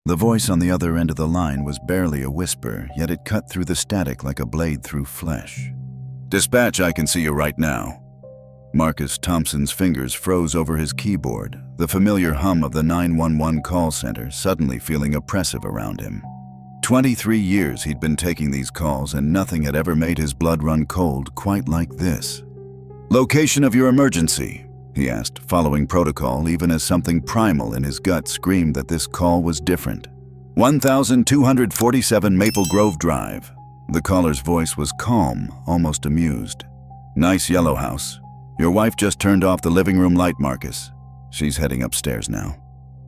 The voice on the other end of the line was barely a whisper, yet it cut through the static like a blade through flesh. "Dispatch, I can see you right now." Marcus Thompson's fingers froze over his keyboard, the familiar hum of the 911 call center suddenly feeling oppressive around him. 23 years he'd been taking these calls, and nothing had ever made his blood run cold quite like this. "Location of your emergency?" he asked, following protocol even as something primal in his gut screamed that this call was different. 1247 Maple Grove Drive. The caller's voice was calm, almost amused. "Nice yellow house. Your wife just turned off the living room light, Marcus. She's heading upstairs now."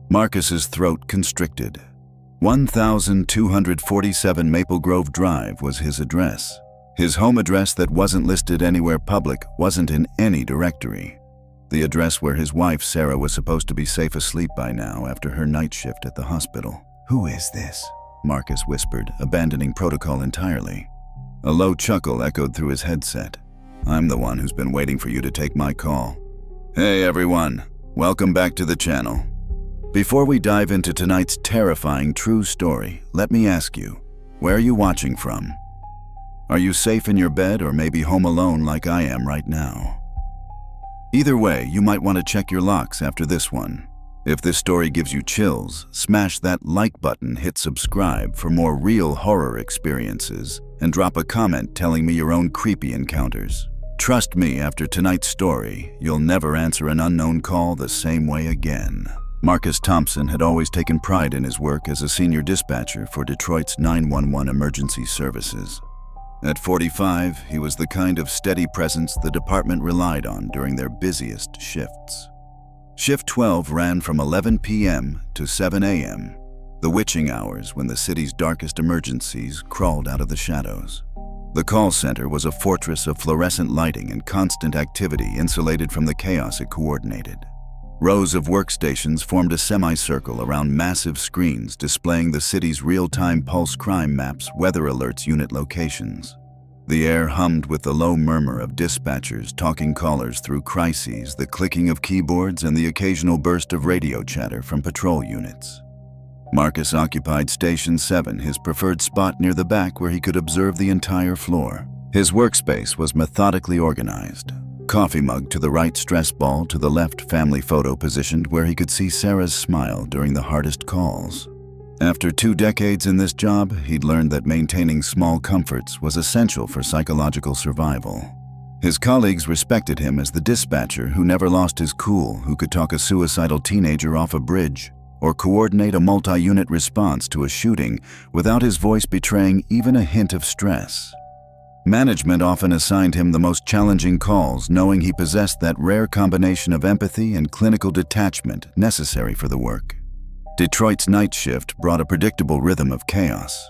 Marcus's throat constricted. 1247 Maple Grove Drive was his address. His home address that wasn't listed anywhere public, wasn't in any directory. The address where his wife, Sarah, was supposed to be safe asleep by now after her night shift at the hospital. "Who is this?" Marcus whispered, abandoning protocol entirely. A low chuckle echoed through his headset. "I'm the one who's been waiting for you to take my call." "Hey everyone, welcome back to the channel." Before we dive into tonight's terrifying true story, let me ask you, where are you watching from? Are you safe in your bed or maybe home alone like I am right now? Either way, you might want to check your locks after this one. If this story gives you chills, smash that like button, hit subscribe for more real horror experiences, and drop a comment telling me your own creepy encounters. Trust me, after tonight's story, you'll never answer an unknown call the same way again. Marcus Thompson had always taken pride in his work as a senior dispatcher for Detroit's 911 emergency services. At 45, he was the kind of steady presence the department relied on during their busiest shifts. Shift 12 ran from 11 p.m. to 7 a.m., the witching hours when the city's darkest emergencies crawled out of the shadows. The call center was a fortress of fluorescent lighting and constant activity insulated from the chaos it coordinated. Rows of workstations formed a semicircle around massive screens displaying the city's real-time pulse crime maps, weather alerts, unit locations. The air hummed with the low murmur of dispatchers talking callers through crises, the clicking of keyboards, and the occasional burst of radio chatter from patrol units. Marcus occupied Station 7, his preferred spot near the back where he could observe the entire floor. His workspace was methodically organized. Coffee mug to the right, stress ball to the left, family photo positioned where he could see Sarah's smile during the hardest calls. After 2 decades in this job, he'd learned that maintaining small comforts was essential for psychological survival. His colleagues respected him as the dispatcher who never lost his cool, who could talk a suicidal teenager off a bridge, or coordinate a multi-unit response to a shooting without his voice betraying even a hint of stress. Management often assigned him the most challenging calls, knowing he possessed that rare combination of empathy and clinical detachment necessary for the work. Detroit's night shift brought a predictable rhythm of chaos.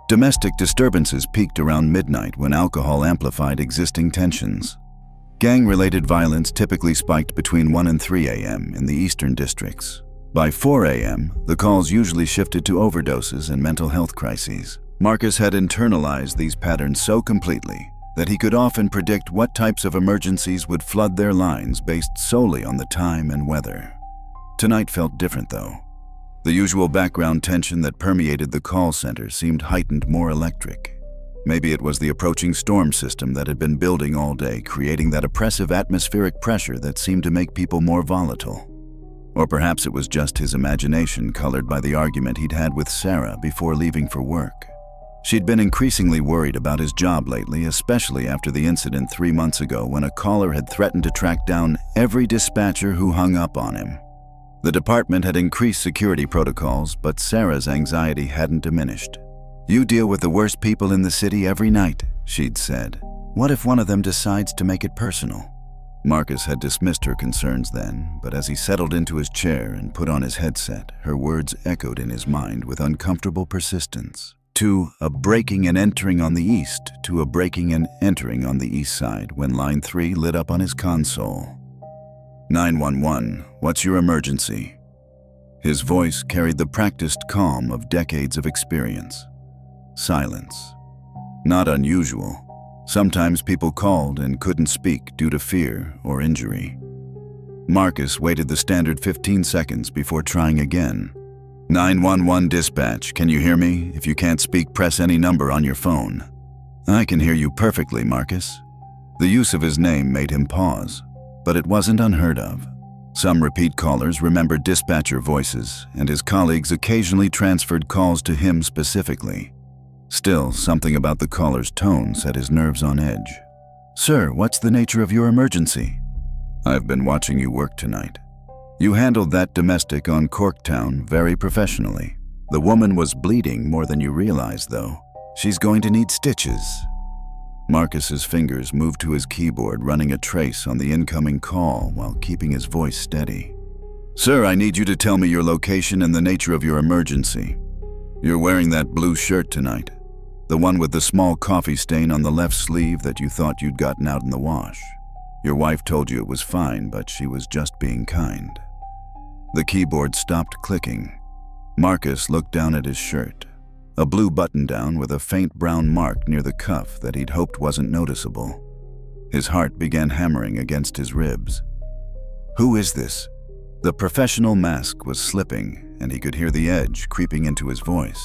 Domestic disturbances peaked around midnight when alcohol amplified existing tensions. Gang-related violence typically spiked between 1 and 3 a.m. in the eastern districts. By 4 a.m., the calls usually shifted to overdoses and mental health crises. Marcus had internalized these patterns so completely that he could often predict what types of emergencies would flood their lines based solely on the time and weather. Tonight felt different, though. The usual background tension that permeated the call center seemed heightened, more electric. Maybe it was the approaching storm system that had been building all day, creating that oppressive atmospheric pressure that seemed to make people more volatile. Or perhaps it was just his imagination colored by the argument he'd had with Sarah before leaving for work. She'd been increasingly worried about his job lately, especially after the incident 3 months ago when a caller had threatened to track down every dispatcher who hung up on him. The department had increased security protocols, but Sarah's anxiety hadn't diminished. "You deal with the worst people in the city every night," she'd said. "What if one of them decides to make it personal?" Marcus had dismissed her concerns then, but as he settled into his chair and put on his headset, her words echoed in his mind with uncomfortable persistence. To a breaking and entering on the east, to a breaking and entering on the east side when line 3 lit up on his console. 911, what's your emergency? His voice carried the practiced calm of decades of experience. Silence. Not unusual. Sometimes people called and couldn't speak due to fear or injury. Marcus waited the standard 15 seconds before trying again. 911 dispatch, can you hear me? If you can't speak, press any number on your phone. I can hear you perfectly, Marcus. The use of his name made him pause, but it wasn't unheard of. Some repeat callers remembered dispatcher voices, and his colleagues occasionally transferred calls to him specifically. Still, something about the caller's tone set his nerves on edge. Sir, what's the nature of your emergency? I've been watching you work tonight. You handled that domestic on Corktown very professionally. The woman was bleeding more than you realize, though. She's going to need stitches. Marcus's fingers moved to his keyboard, running a trace on the incoming call while keeping his voice steady. Sir, I need you to tell me your location and the nature of your emergency. You're wearing that blue shirt tonight, the one with the small coffee stain on the left sleeve that you thought you'd gotten out in the wash. Your wife told you it was fine, but she was just being kind. The keyboard stopped clicking. Marcus looked down at his shirt, a blue button-down with a faint brown mark near the cuff that he'd hoped wasn't noticeable. His heart began hammering against his ribs. Who is this? The professional mask was slipping, and he could hear the edge creeping into his voice.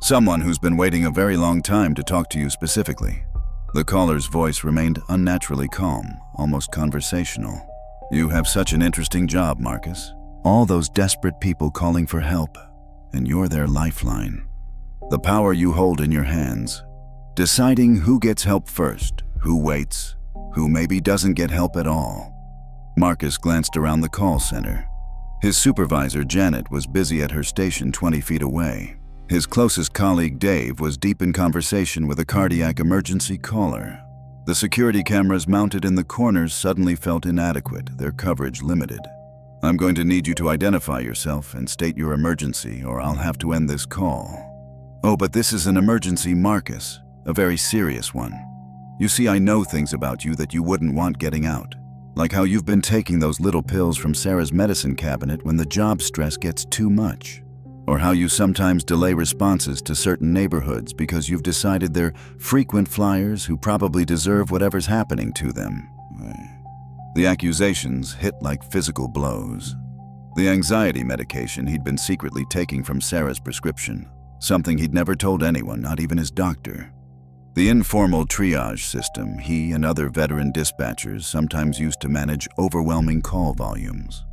Someone who's been waiting a very long time to talk to you specifically. The caller's voice remained unnaturally calm, almost conversational. You have such an interesting job, Marcus. All those desperate people calling for help, and you're their lifeline. The power you hold in your hands, deciding who gets help first, who waits, who maybe doesn't get help at all. Marcus glanced around the call center. His supervisor, Janet, was busy at her station 20 feet away. His closest colleague, Dave, was deep in conversation with a cardiac emergency caller. The security cameras mounted in the corners suddenly felt inadequate, their coverage limited. I'm going to need you to identify yourself and state your emergency, or I'll have to end this call. Oh, but this is an emergency, Marcus, a very serious one. You see, I know things about you that you wouldn't want getting out, like how you've been taking those little pills from Sarah's medicine cabinet when the job stress gets too much, or how you sometimes delay responses to certain neighborhoods because you've decided they're frequent flyers who probably deserve whatever's happening to them. The accusations hit like physical blows. The anxiety medication he'd been secretly taking from Sarah's prescription, something he'd never told anyone, not even his doctor. The informal triage system he and other veteran dispatchers sometimes used to manage overwhelming call volumes.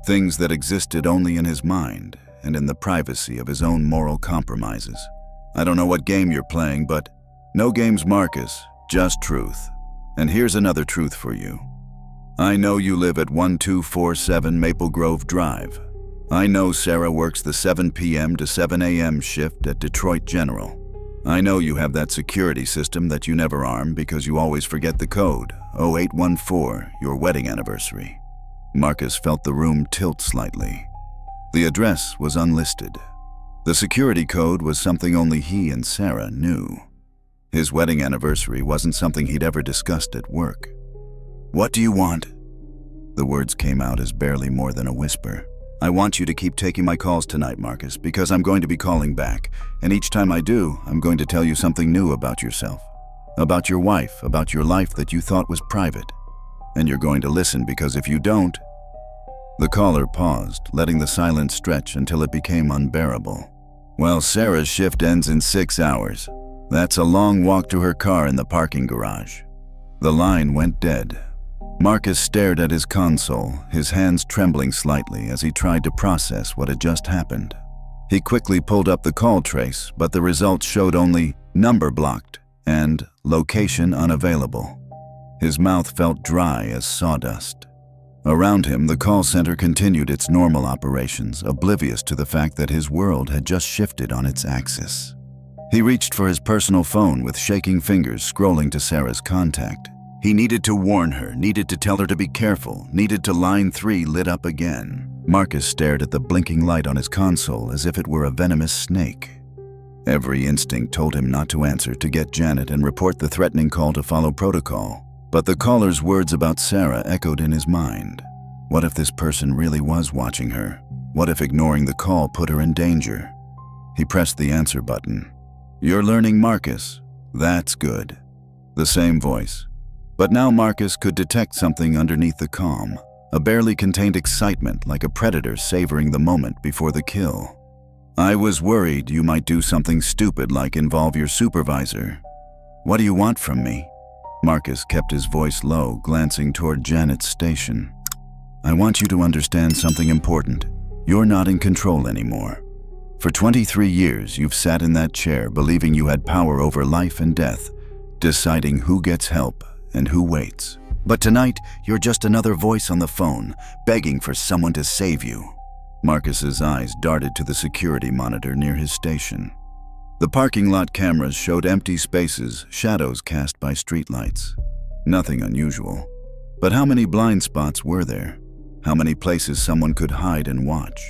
Things that existed only in his mind and in the privacy of his own moral compromises. I don't know what game you're playing, but no games, Marcus, just truth. And here's another truth for you. I know you live at 1247 Maple Grove Drive. I know Sarah works the 7 p.m. to 7 a.m. shift at Detroit General. I know you have that security system that you never arm because you always forget the code, 0814, your wedding anniversary. Marcus felt the room tilt slightly. The address was unlisted. The security code was something only he and Sarah knew. His wedding anniversary wasn't something he'd ever discussed at work. What do you want? The words came out as barely more than a whisper. I want you to keep taking my calls tonight, Marcus, because I'm going to be calling back. And each time I do, I'm going to tell you something new about yourself. About your wife, about your life that you thought was private. And you're going to listen because if you don't... The caller paused, letting the silence stretch until it became unbearable. Well, Sarah's shift ends in 6 hours. That's a long walk to her car in the parking garage. The line went dead. Marcus stared at his console, his hands trembling slightly as he tried to process what had just happened. He quickly pulled up the call trace, but the results showed only number blocked and location unavailable. His mouth felt dry as sawdust. Around him, the call center continued its normal operations, oblivious to the fact that his world had just shifted on its axis. He reached for his personal phone with shaking fingers, scrolling to Sarah's contact. He needed to warn her, needed to tell her to be careful, needed to line 3 lit up again. Marcus stared at the blinking light on his console as if it were a venomous snake. Every instinct told him not to answer, to get Janet and report the threatening call to follow protocol. But the caller's words about Sarah echoed in his mind. What if this person really was watching her? What if ignoring the call put her in danger? He pressed the answer button. You're learning, Marcus. That's good. The same voice. But now Marcus could detect something underneath the calm, a barely contained excitement like a predator savoring the moment before the kill. I was worried you might do something stupid like involve your supervisor. What do you want from me? Marcus kept his voice low, glancing toward Janet's station. I want you to understand something important. You're not in control anymore. For 23 years, you've sat in that chair believing you had power over life and death, deciding who gets help and who waits. But tonight, you're just another voice on the phone, begging for someone to save you. Marcus's eyes darted to the security monitor near his station. The parking lot cameras showed empty spaces, shadows cast by streetlights. Nothing unusual. But how many blind spots were there? How many places someone could hide and watch?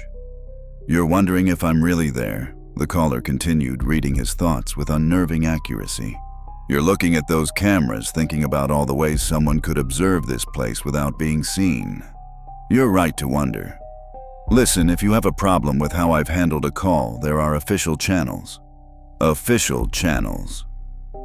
You're wondering if I'm really there, the caller continued, reading his thoughts with unnerving accuracy. You're looking at those cameras, thinking about all the ways someone could observe this place without being seen. You're right to wonder. Listen, if you have a problem with how I've handled a call, there are official channels. Official channels.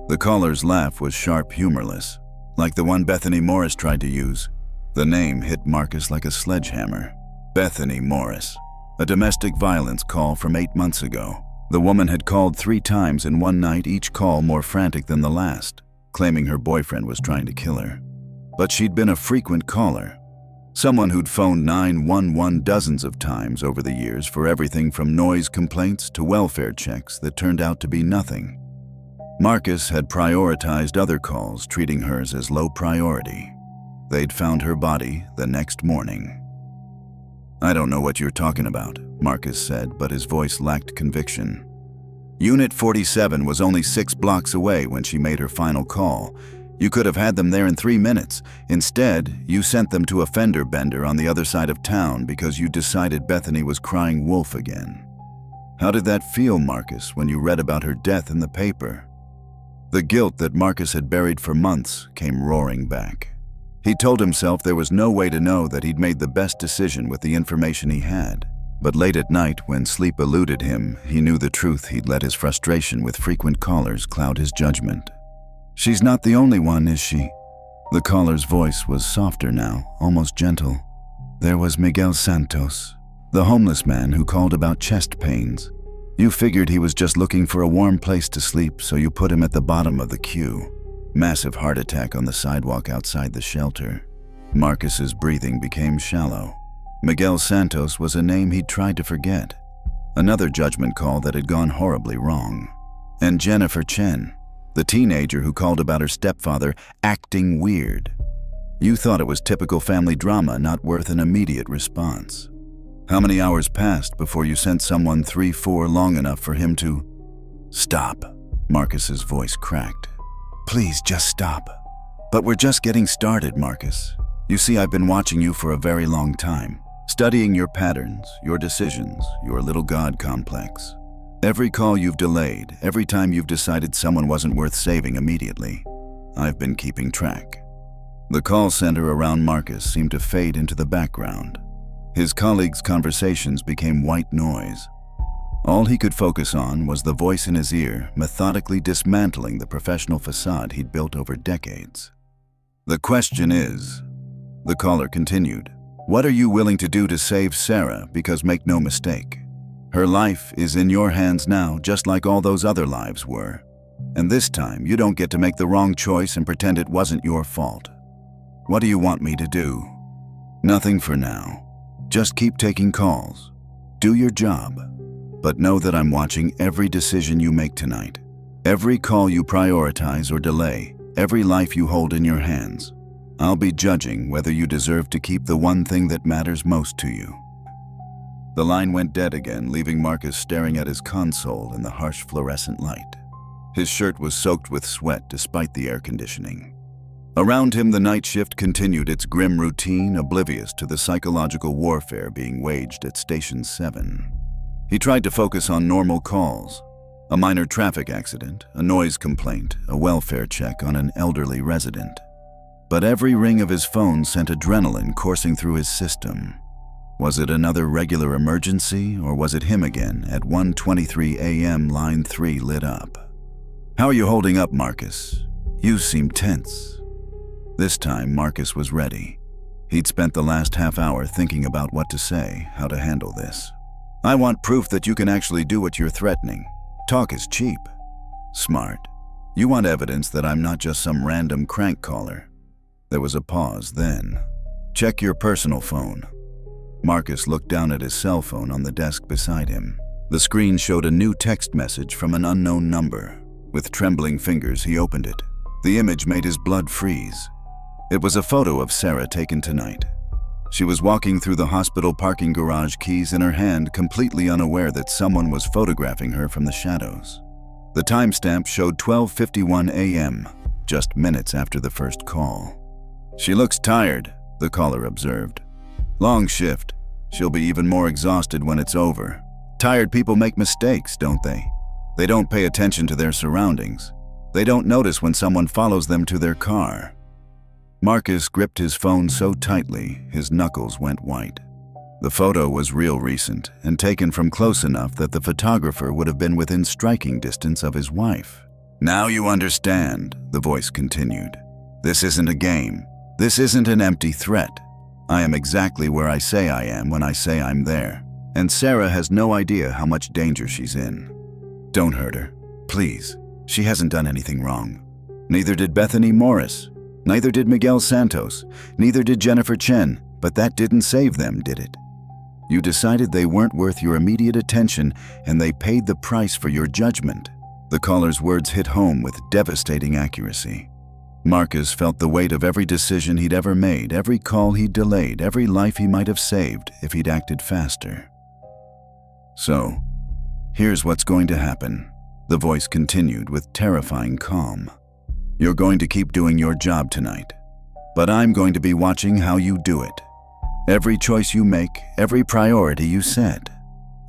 The caller's laugh was sharp, humorless, like the one Bethany Morris tried to use. The name hit Marcus like a sledgehammer. Bethany Morris. A domestic violence call from 8 months ago. The woman had called 3 times in one night, each call more frantic than the last, claiming her boyfriend was trying to kill her. But she'd been a frequent caller. Someone who'd phoned 911 dozens of times over the years for everything from noise complaints to welfare checks that turned out to be nothing. Marcus had prioritized other calls, treating hers as low priority. They'd found her body the next morning. I don't know what you're talking about, Marcus said, but his voice lacked conviction. Unit 47 was only 6 blocks away when she made her final call. You could have had them there in 3 minutes. Instead, you sent them to a fender bender on the other side of town because you decided Bethany was crying wolf again. How did that feel, Marcus, when you read about her death in the paper? The guilt that Marcus had buried for months came roaring back. He told himself there was no way to know that he'd made the best decision with the information he had. But late at night, when sleep eluded him, he knew the truth. He'd let his frustration with frequent callers cloud his judgment. She's not the only one, is she? The caller's voice was softer now, almost gentle. There was Miguel Santos, the homeless man who called about chest pains. You figured he was just looking for a warm place to sleep, so you put him at the bottom of the queue. Massive heart attack on the sidewalk outside the shelter. Marcus's breathing became shallow. Miguel Santos was a name he'd tried to forget. Another judgment call that had gone horribly wrong. And Jennifer Chen, the teenager who called about her stepfather acting weird. You thought it was typical family drama, not worth an immediate response. How many hours passed before you sent someone 3-4 long enough for him to... Stop, Marcus's voice cracked. Please, just stop. But we're just getting started, Marcus. You see, I've been watching you for a very long time, studying your patterns, your decisions, your little God complex. Every call you've delayed, every time you've decided someone wasn't worth saving immediately, I've been keeping track. The call center around Marcus seemed to fade into the background. His colleagues' conversations became white noise. All he could focus on was the voice in his ear, methodically dismantling the professional facade he'd built over decades. The question is, the caller continued, what are you willing to do to save Sarah? Because make no mistake, her life is in your hands now, just like all those other lives were. And this time, you don't get to make the wrong choice and pretend it wasn't your fault. What do you want me to do? Nothing for now. Just keep taking calls. Do your job. But know that I'm watching every decision you make tonight. Every call you prioritize or delay. Every life you hold in your hands. I'll be judging whether you deserve to keep the one thing that matters most to you. The line went dead again, leaving Marcus staring at his console in the harsh fluorescent light. His shirt was soaked with sweat despite the air conditioning. Around him, the night shift continued its grim routine, oblivious to the psychological warfare being waged at Station 7. He tried to focus on normal calls. A minor traffic accident, a noise complaint, a welfare check on an elderly resident. But every ring of his phone sent adrenaline coursing through his system. Was it another regular emergency, or was it him again at 1:23 a.m. Line 3 lit up? How are you holding up, Marcus? You seem tense. This time, Marcus was ready. He'd spent the last half hour thinking about what to say, how to handle this. I want proof that you can actually do what you're threatening. Talk is cheap. Smart. You want evidence that I'm not just some random crank caller. There was a pause then. Check your personal phone. Marcus looked down at his cell phone on the desk beside him. The screen showed a new text message from an unknown number. With trembling fingers, he opened it. The image made his blood freeze. It was a photo of Sarah taken tonight. She was walking through the hospital parking garage, keys in her hand, completely unaware that someone was photographing her from the shadows. The timestamp showed 12:51 a.m., just minutes after the first call. She looks tired, the caller observed. Long shift. She'll be even more exhausted when it's over. Tired people make mistakes, don't they? They don't pay attention to their surroundings. They don't notice when someone follows them to their car. Marcus gripped his phone so tightly, his knuckles went white. The photo was real recent and taken from close enough that the photographer would have been within striking distance of his wife. Now you understand, the voice continued. This isn't a game. This isn't an empty threat. I am exactly where I say I am when I say I'm there. And Sarah has no idea how much danger she's in. Don't hurt her, please. She hasn't done anything wrong. Neither did Bethany Morris. Neither did Miguel Santos. Neither did Jennifer Chen. But that didn't save them, did it? You decided they weren't worth your immediate attention, and they paid the price for your judgment. The caller's words hit home with devastating accuracy. Marcus felt the weight of every decision he'd ever made, every call he'd delayed, every life he might have saved if he'd acted faster. So, here's what's going to happen, the voice continued with terrifying calm. You're going to keep doing your job tonight, but I'm going to be watching how you do it. Every choice you make, every priority you set.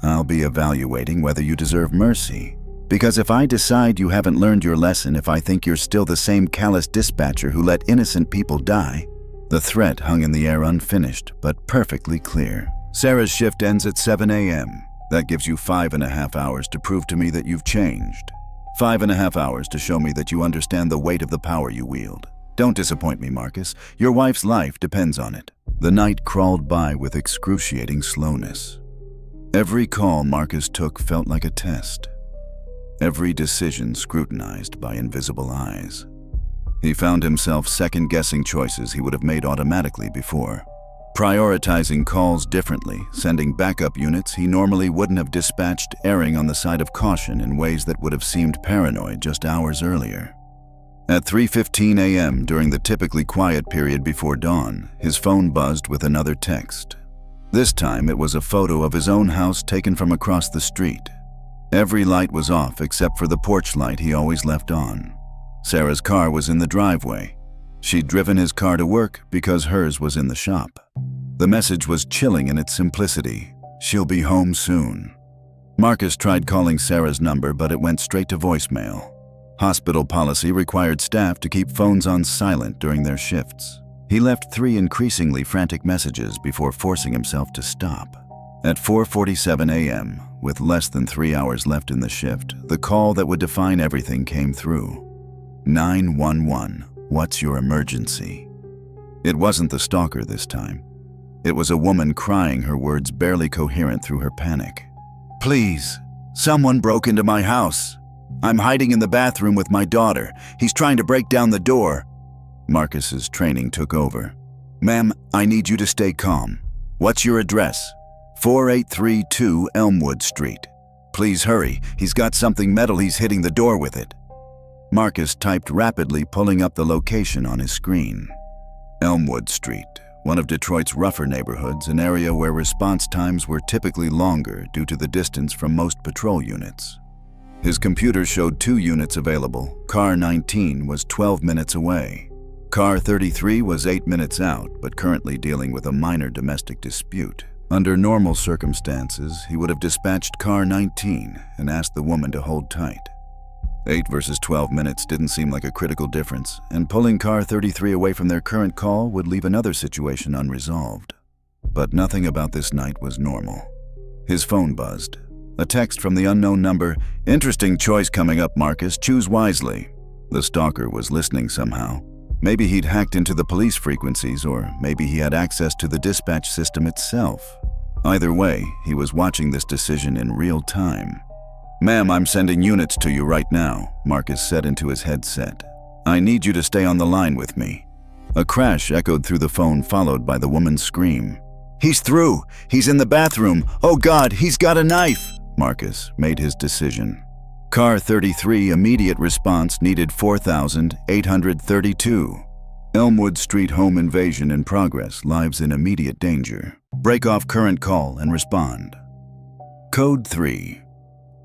I'll be evaluating whether you deserve mercy. Because if I decide you haven't learned your lesson, if I think you're still the same callous dispatcher who let innocent people die, the threat hung in the air unfinished, but perfectly clear. Sarah's shift ends at 7 a.m. That gives you 5.5 hours to prove to me that you've changed. 5.5 hours to show me that you understand the weight of the power you wield. Don't disappoint me, Marcus. Your wife's life depends on it. The night crawled by with excruciating slowness. Every call Marcus took felt like a test. Every decision scrutinized by invisible eyes. He found himself second-guessing choices he would have made automatically before. Prioritizing calls differently, sending backup units he normally wouldn't have dispatched, erring on the side of caution in ways that would have seemed paranoid just hours earlier. At 3:15 a.m., during the typically quiet period before dawn, his phone buzzed with another text. This time it was a photo of his own house taken from across the street. Every light was off except for the porch light he always left on. Sarah's car was in the driveway. She'd driven his car to work because hers was in the shop. The message was chilling in its simplicity. She'll be home soon. Marcus tried calling Sarah's number, but it went straight to voicemail. Hospital policy required staff to keep phones on silent during their shifts. He left 3 increasingly frantic messages before forcing himself to stop. At 4:47 a.m., with less than 3 hours left in the shift, the call that would define everything came through. 911, what's your emergency? It wasn't the stalker this time. It was a woman crying, her words barely coherent through her panic. Please, someone broke into my house. I'm hiding in the bathroom with my daughter. He's trying to break down the door. Marcus's training took over. Ma'am, I need you to stay calm. What's your address? 4832 Elmwood Street. Please hurry. He's got something metal. He's hitting the door with it. Marcus typed rapidly, pulling up the location on his screen. Elmwood Street, one of Detroit's rougher neighborhoods, an area where response times were typically longer due to the distance from most patrol units. His computer showed 2 units available. Car 19 was 12 minutes away. Car 33 was 8 minutes out, but currently dealing with a minor domestic dispute. Under normal circumstances, he would have dispatched car 19 and asked the woman to hold tight. 8 versus 12 minutes didn't seem like a critical difference, and pulling car 33 away from their current call would leave another situation unresolved. But nothing about this night was normal. His phone buzzed. A text from the unknown number. Interesting choice coming up, Marcus. Choose wisely. The stalker was listening somehow. Maybe he'd hacked into the police frequencies, or maybe he had access to the dispatch system itself. Either way, he was watching this decision in real time. "Ma'am, I'm sending units to you right now," Marcus said into his headset. "I need you to stay on the line with me." A crash echoed through the phone, followed by the woman's scream. "He's through! He's in the bathroom! Oh God, he's got a knife!" Marcus made his decision. Car 33, immediate response needed 4,832. Elmwood Street home invasion in progress, lives in immediate danger. Break off current call and respond. Code 3.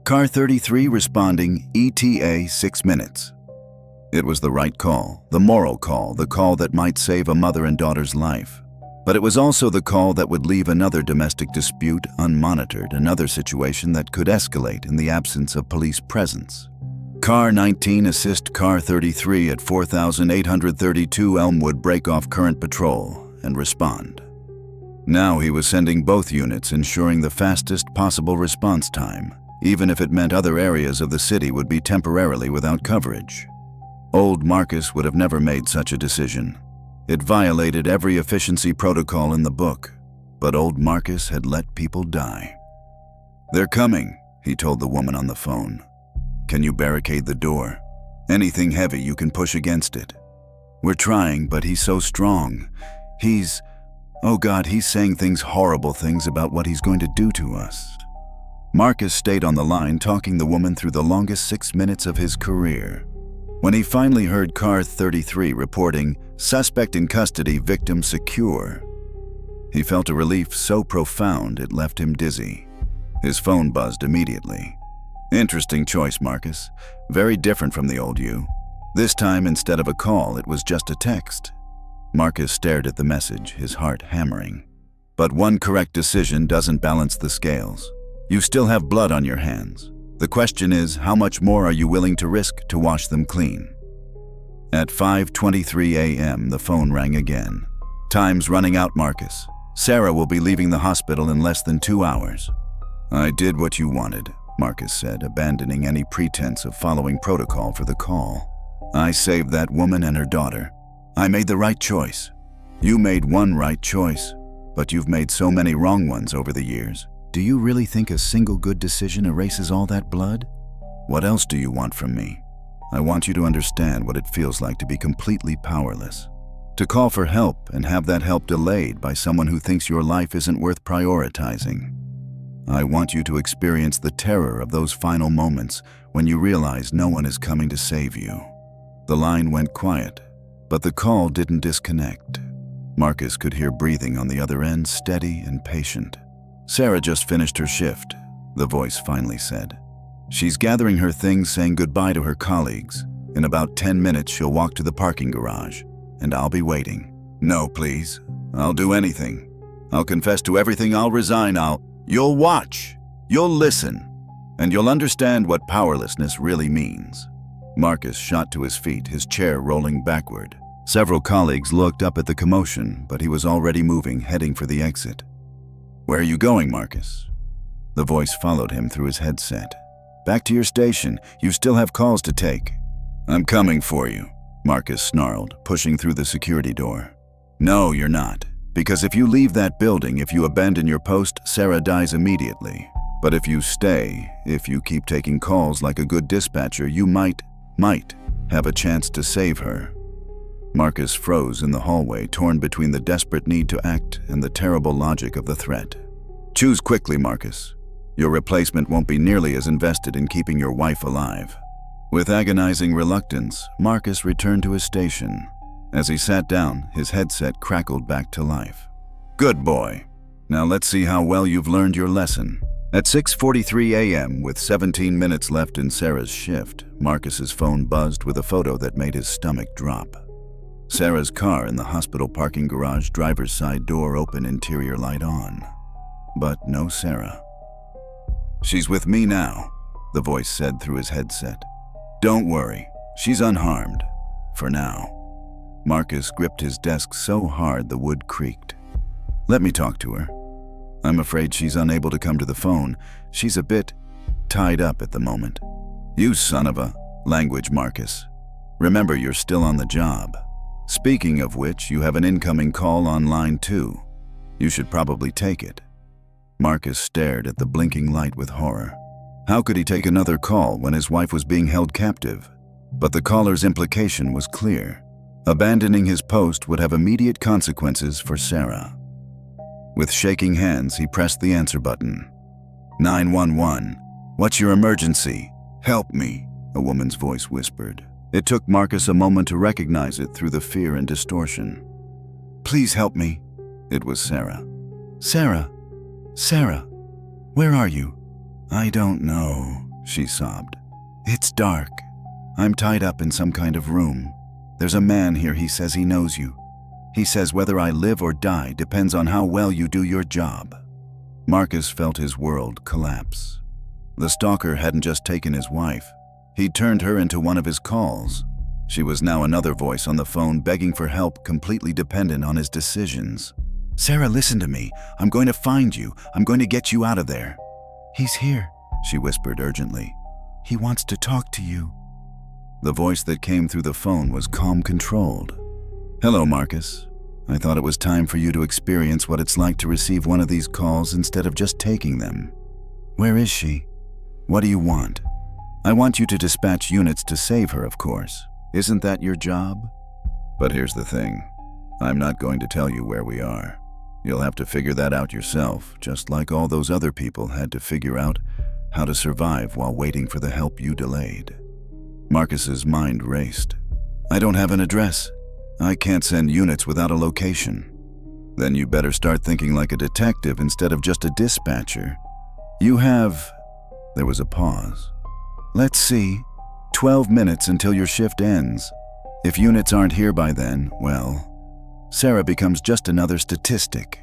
Car 33 responding, ETA 6 minutes. It was the right call, the moral call, the call that might save a mother and daughter's life. But it was also the call that would leave another domestic dispute unmonitored, another situation that could escalate in the absence of police presence. Car 19 assist Car 33 at 4,832 Elmwood, break off current patrol and respond. Now he was sending both units, ensuring the fastest possible response time, even if it meant other areas of the city would be temporarily without coverage. Old Marcus would have never made such a decision. It violated every efficiency protocol in the book, but old Marcus had let people die. "They're coming," he told the woman on the phone. "Can you barricade the door? Anything heavy you can push against it." "We're trying, but he's so strong. Oh God, he's saying horrible things about what he's going to do to us." Marcus stayed on the line, talking the woman through the longest 6 minutes of his career. When he finally heard Car 33 reporting, "Suspect in custody, victim secure," he felt a relief so profound it left him dizzy. His phone buzzed immediately. "Interesting choice, Marcus. Very different from the old you. This time, instead of a call, it was just a text." Marcus stared at the message, his heart hammering. But one correct decision doesn't balance the scales. You still have blood on your hands. The question is, how much more are you willing to risk to wash them clean? At 5:23 a.m., the phone rang again. "Time's running out, Marcus. Sarah will be leaving the hospital in less than 2 hours." "I did what you wanted," Marcus said, abandoning any pretense of following protocol for the call. "I saved that woman and her daughter. I made the right choice. You made one right choice, but you've made so many wrong ones over the years. Do you really think a single good decision erases all that blood? What else do you want from me? I want you to understand what it feels like to be completely powerless. To call for help and have that help delayed by someone who thinks your life isn't worth prioritizing. I want you to experience the terror of those final moments when you realize no one is coming to save you." The line went quiet, but the call didn't disconnect. Marcus could hear breathing on the other end, steady and patient. "Sarah just finished her shift," the voice finally said. "She's gathering her things, saying goodbye to her colleagues. In about 10 minutes, she'll walk to the parking garage, and I'll be waiting." "No, please. I'll do anything. I'll confess to everything. I'll resign. You'll watch. You'll listen. And you'll understand what powerlessness really means." Marcus shot to his feet, his chair rolling backward. Several colleagues looked up at the commotion, but he was already moving, heading for the exit. "Where are you going, Marcus?" The voice followed him through his headset. "Back to your station. You still have calls to take." "I'm coming for you," Marcus snarled, pushing through the security door. "No, you're not. Because if you leave that building, if you abandon your post, Sarah dies immediately. But if you stay, if you keep taking calls like a good dispatcher, you might have a chance to save her." Marcus froze in the hallway, torn between the desperate need to act and the terrible logic of the threat. "Choose quickly, Marcus. Your replacement won't be nearly as invested in keeping your wife alive." With agonizing reluctance, Marcus returned to his station. As he sat down, his headset crackled back to life. "Good boy. Now let's see how well you've learned your lesson." At 6:43 a.m., with 17 minutes left in Sarah's shift, Marcus's phone buzzed with a photo that made his stomach drop. Sarah's car in the hospital parking garage, driver's side door open, interior light on. But no Sarah. "She's with me now," the voice said through his headset. "Don't worry, she's unharmed. For now." Marcus gripped his desk so hard the wood creaked. "Let me talk to her. I'm afraid she's unable to come to the phone. She's a bit tied up at the moment." "You son of a..." language, Marcus. "Remember, you're still on the job. Speaking of which, you have an incoming call on line 2. You should probably take it." Marcus stared at the blinking light with horror. How could he take another call when his wife was being held captive? But the caller's implication was clear. Abandoning his post would have immediate consequences for Sarah. With shaking hands, he pressed the answer button. 911. What's your emergency? Help me, a woman's voice whispered. It took Marcus a moment to recognize it through the fear and distortion. Please help me. It was Sarah. Sarah? Sarah? Where are you? I don't know, she sobbed. It's dark. I'm tied up in some kind of room. There's a man here, he says he knows you. He says whether I live or die depends on how well you do your job. Marcus felt his world collapse. The stalker hadn't just taken his wife. He'd turned her into one of his calls. She was now another voice on the phone begging for help, completely dependent on his decisions. Sarah, listen to me. I'm going to find you. I'm going to get you out of there. He's here, she whispered urgently. He wants to talk to you. The voice that came through the phone was calm, controlled. Hello, Marcus. I thought it was time for you to experience what it's like to receive one of these calls instead of just taking them. Where is she? What do you want? I want you to dispatch units to save her, of course. Isn't that your job? But here's the thing. I'm not going to tell you where we are. You'll have to figure that out yourself, just like all those other people had to figure out how to survive while waiting for the help you delayed. Marcus's mind raced. I don't have an address. I can't send units without a location. Then you better start thinking like a detective instead of just a dispatcher. You have... There was a pause. Let's see. 12 minutes until your shift ends. If units aren't here by then, well, Sarah becomes just another statistic.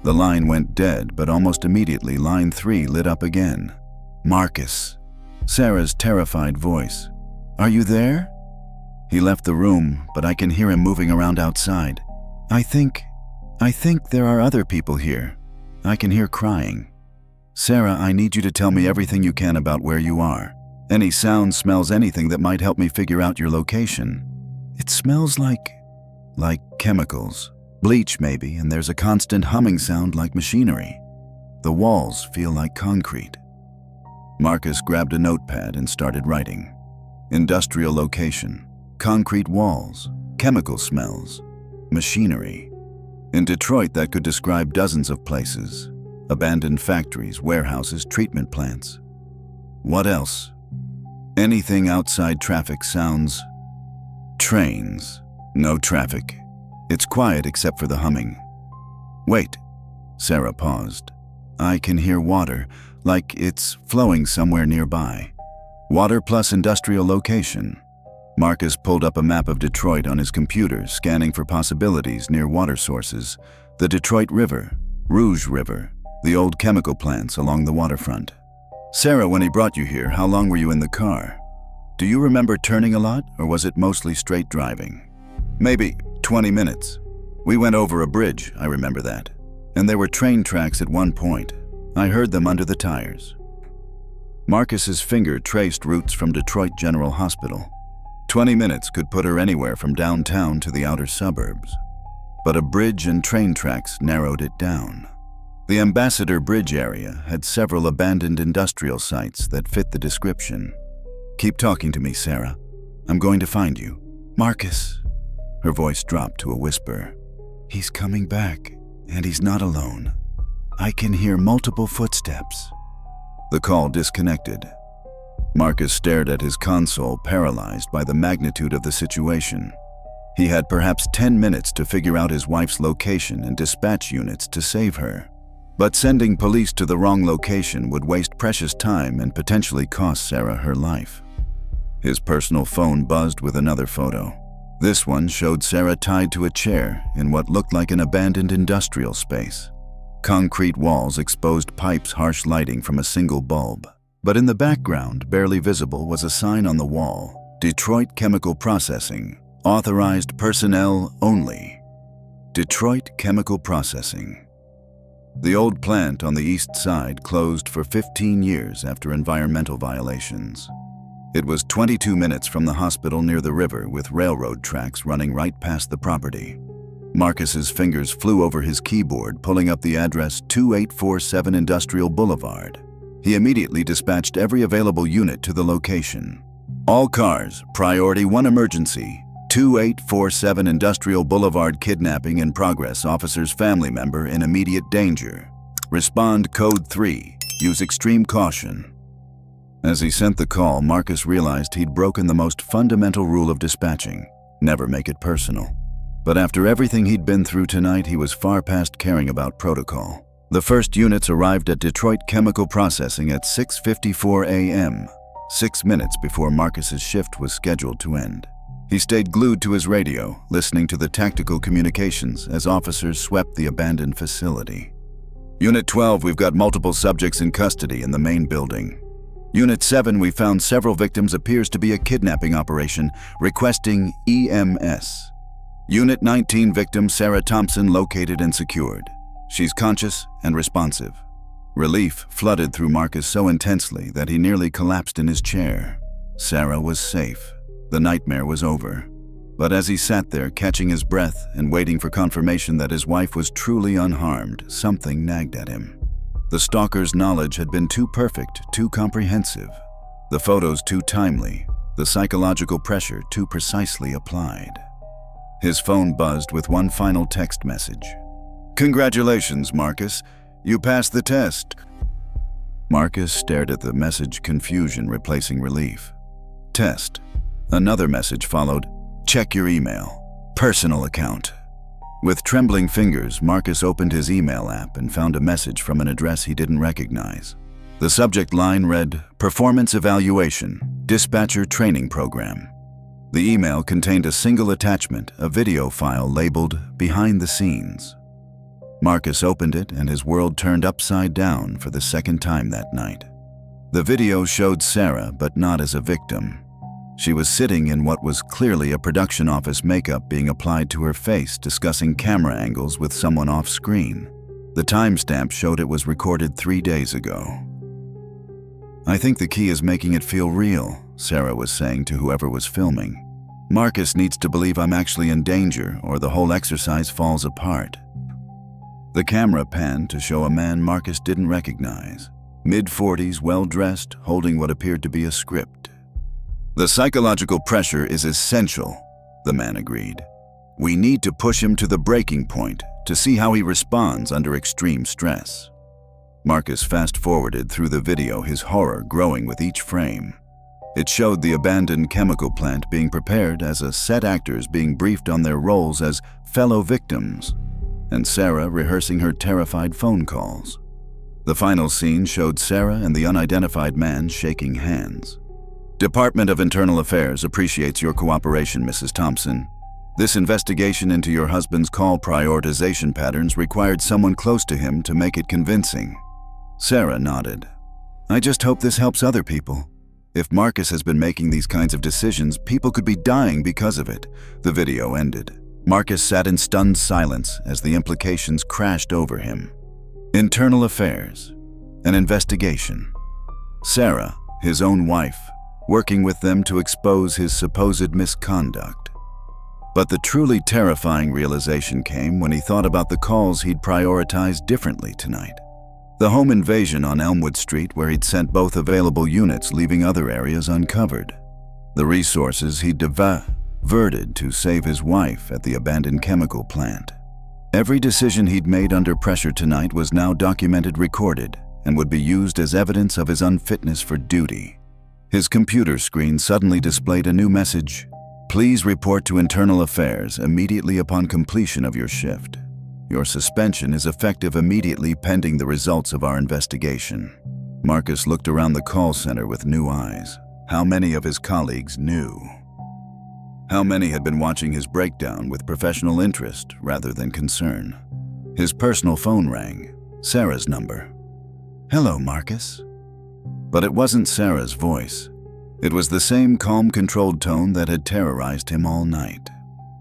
The line went dead, but almost immediately line 3 lit up again. Marcus. Sarah's terrified voice. Are you there? He left the room, but I can hear him moving around outside. I think there are other people here. I can hear crying. Sarah, I need you to tell me everything you can about where you are. Any sounds, smells, anything that might help me figure out your location. It smells like chemicals. Bleach maybe, and there's a constant humming sound like machinery. The walls feel like concrete. Marcus grabbed a notepad and started writing. Industrial location, concrete walls, chemical smells, machinery. In Detroit, that could describe dozens of places. Abandoned factories, warehouses, treatment plants. What else? Anything outside traffic sounds. Trains. No traffic. It's quiet except for the humming. Wait. Sarah paused. I can hear water, like it's flowing somewhere nearby. Water plus industrial location. Marcus pulled up a map of Detroit on his computer, scanning for possibilities near water sources. The Detroit River, Rouge River, the old chemical plants along the waterfront. Sarah, when he brought you here, how long were you in the car? Do you remember turning a lot, or was it mostly straight driving? Maybe 20 minutes. We went over a bridge, I remember that. And there were train tracks at one point. I heard them under the tires. Marcus's finger traced routes from Detroit General Hospital. 20 minutes could put her anywhere from downtown to the outer suburbs. But a bridge and train tracks narrowed it down. The Ambassador Bridge area had several abandoned industrial sites that fit the description. Keep talking to me, Sarah. I'm going to find you. Marcus. Her voice dropped to a whisper. He's coming back, and he's not alone. I can hear multiple footsteps. The call disconnected. Marcus stared at his console, paralyzed by the magnitude of the situation. He had perhaps 10 minutes to figure out his wife's location and dispatch units to save her. But sending police to the wrong location would waste precious time and potentially cost Sarah her life. His personal phone buzzed with another photo. This one showed Sarah tied to a chair in what looked like an abandoned industrial space. Concrete walls exposed pipes, harsh lighting from a single bulb. But in the background, barely visible, was a sign on the wall. Detroit Chemical Processing. Authorized personnel only. Detroit Chemical Processing. The old plant on the east side closed for 15 years after environmental violations. It was 22 minutes from the hospital near the river with railroad tracks running right past the property. Marcus's fingers flew over his keyboard, pulling up the address 2847 Industrial Boulevard. He immediately dispatched every available unit to the location. All cars, priority 1 emergency, 2847 Industrial Boulevard, kidnapping in progress, officer's family member in immediate danger. Respond code 3, use extreme caution. As he sent the call, Marcus realized he'd broken the most fundamental rule of dispatching: never make it personal. But after everything he'd been through tonight, he was far past caring about protocol. The first units arrived at Detroit Chemical Processing at 6:54 a.m., 6 minutes before Marcus's shift was scheduled to end. He stayed glued to his radio, listening to the tactical communications as officers swept the abandoned facility. Unit 12, we've got multiple subjects in custody in the main building. Unit 7, we found several victims, appears to be a kidnapping operation, requesting EMS. Unit 19, victim Sarah Thompson located and secured. She's conscious and responsive. Relief flooded through Marcus so intensely that he nearly collapsed in his chair. Sarah was safe. The nightmare was over. But as he sat there, catching his breath and waiting for confirmation that his wife was truly unharmed, something nagged at him. The stalker's knowledge had been too perfect, too comprehensive. The photos too timely, the psychological pressure too precisely applied. His phone buzzed with one final text message. "Congratulations, Marcus. You passed the test." Marcus stared at the message, confusion replacing relief. Test. Another message followed. "Check your email. Personal account." With trembling fingers, Marcus opened his email app and found a message from an address he didn't recognize. The subject line read, "Performance Evaluation, Dispatcher Training Program." The email contained a single attachment, a video file labeled "Behind the Scenes." Marcus opened it and his world turned upside down for the second time that night. The video showed Sarah, but not as a victim. She was sitting in what was clearly a production office makeup being applied to her face, discussing camera angles with someone off screen. The timestamp showed it was recorded 3 days ago. "I think the key is making it feel real," Sarah was saying to whoever was filming. "Marcus needs to believe I'm actually in danger or the whole exercise falls apart." The camera panned to show a man Marcus didn't recognize. Mid-40s, well-dressed, holding what appeared to be a script. "The psychological pressure is essential," the man agreed. "We need to push him to the breaking point to see how he responds under extreme stress." Marcus fast-forwarded through the video, his horror growing with each frame. It showed the abandoned chemical plant being prepared as a set, actors being briefed on their roles as fellow victims, and Sarah rehearsing her terrified phone calls. The final scene showed Sarah and the unidentified man shaking hands. "Department of Internal Affairs appreciates your cooperation, Mrs. Thompson. This investigation into your husband's call prioritization patterns required someone close to him to make it convincing." Sarah nodded. "I just hope this helps other people. If Marcus has been making these kinds of decisions, people could be dying because of it." The video ended. Marcus sat in stunned silence as the implications crashed over him. Internal Affairs, an investigation. Sarah, his own wife, working with them to expose his supposed misconduct. But the truly terrifying realization came when he thought about the calls he'd prioritized differently tonight. The home invasion on Elmwood Street, where he'd sent both available units, leaving other areas uncovered. The resources he'd diverted to save his wife at the abandoned chemical plant. Every decision he'd made under pressure tonight was now documented, recorded, and would be used as evidence of his unfitness for duty. His computer screen suddenly displayed a new message. "Please report to Internal Affairs immediately upon completion of your shift. Your suspension is effective immediately pending the results of our investigation." Marcus looked around the call center with new eyes. How many of his colleagues knew? How many had been watching his breakdown with professional interest rather than concern? His personal phone rang. Sarah's number. "Hello, Marcus." But it wasn't Sarah's voice. It was the same calm, controlled tone that had terrorized him all night.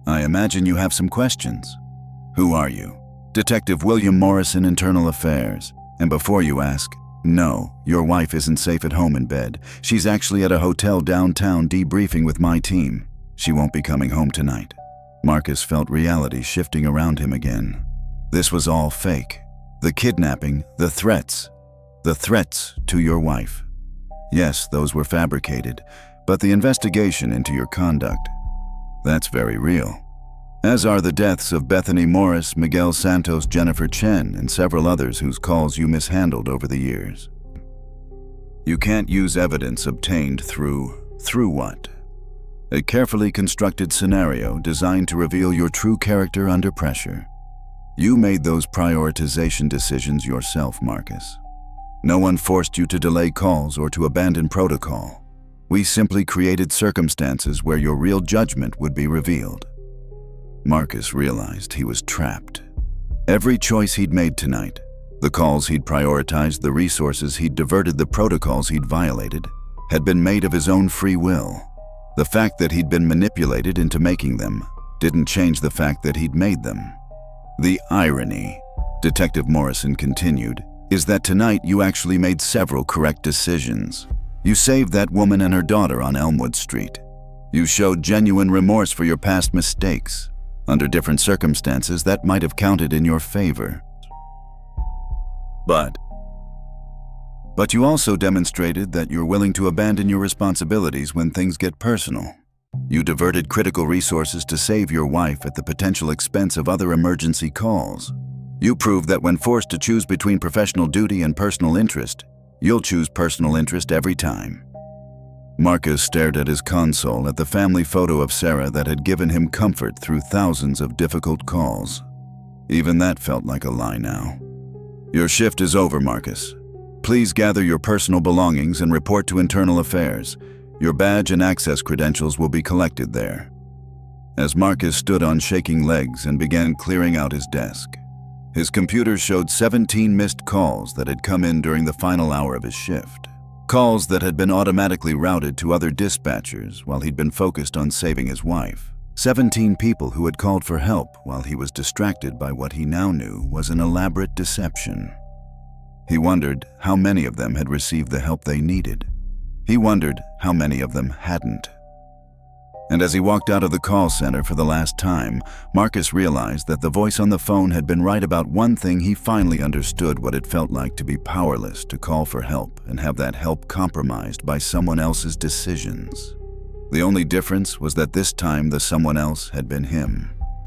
"I imagine you have some questions. Who are you?" "Detective William Morrison, Internal Affairs. And before you ask, no, your wife isn't safe at home in bed. She's actually at a hotel downtown debriefing with my team. She won't be coming home tonight." Marcus felt reality shifting around him again. This was all fake. The kidnapping, the threats to your wife. Yes, those were fabricated, but the investigation into your conduct, that's very real. As are the deaths of Bethany Morris, Miguel Santos, Jennifer Chen, and several others whose calls you mishandled over the years. You can't use evidence obtained through what? A carefully constructed scenario designed to reveal your true character under pressure. You made those prioritization decisions yourself, Marcus. No one forced you to delay calls or to abandon protocol. We simply created circumstances where your real judgment would be revealed. Marcus realized he was trapped. Every choice he'd made tonight, the calls he'd prioritized, the resources he'd diverted, the protocols he'd violated, had been made of his own free will. The fact that he'd been manipulated into making them didn't change the fact that he'd made them. The irony, Detective Morrison continued, is that tonight you actually made several correct decisions. You saved that woman and her daughter on Elmwood Street. You showed genuine remorse for your past mistakes. Under different circumstances, that might have counted in your favor. But you also demonstrated that you're willing to abandon your responsibilities when things get personal. You diverted critical resources to save your wife at the potential expense of other emergency calls. You proved that when forced to choose between professional duty and personal interest, you'll choose personal interest every time. Marcus stared at his console at the family photo of Sarah that had given him comfort through thousands of difficult calls. Even that felt like a lie now. Your shift is over, Marcus. Please gather your personal belongings and report to Internal Affairs. Your badge and access credentials will be collected there. As Marcus stood on shaking legs and began clearing out his desk, his computer showed 17 missed calls that had come in during the final hour of his shift. Calls that had been automatically routed to other dispatchers while he'd been focused on saving his wife. 17 people who had called for help while he was distracted by what he now knew was an elaborate deception. He wondered how many of them had received the help they needed. He wondered how many of them hadn't. And as he walked out of the call center for the last time, Marcus realized that the voice on the phone had been right about one thing. He finally understood what it felt like to be powerless to call for help and have that help compromised by someone else's decisions. The only difference was that this time the someone else had been him.